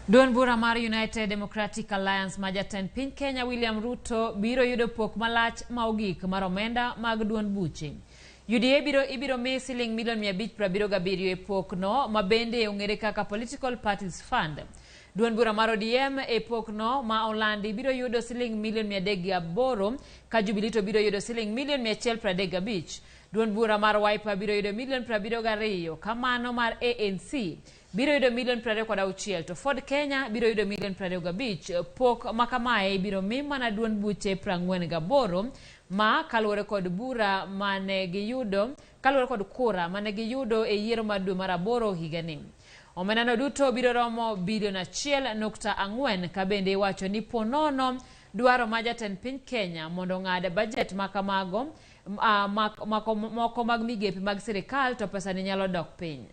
Duond bura mar United Democratic Alliance majatend piny Kenya William Ruto biro yudo pok malach maogik mar omenda mag duond buche. UDA ibiro mi siling milion 577 e pok no mabende ong'ere kaka Political Parties Fund. Duond bura mar ODM e pok no ma Olandi biro yudo siling milion 308 ka Jubilee to biro yudo siling milion 135. Duond bura mar Wiper biro yudo milion 72, kamano mar ANC biro yudo milion 26 to Ford Kenya biro yudo milion 25. Pok makamae biro mi mana duond buche 48 ma kaluwore kod bura mane giyudo kaluwore kod kura mane giyudo e yiero mar dwe mar 8 higani. Omenda no duto biro romo bilion 1.4 ka bende iwacho ni ponono dwaro ma jatend piny Kenya mondo ng'ad budget makamago moko mag migepe mag sirikal to pesa ni nyalo dok piny.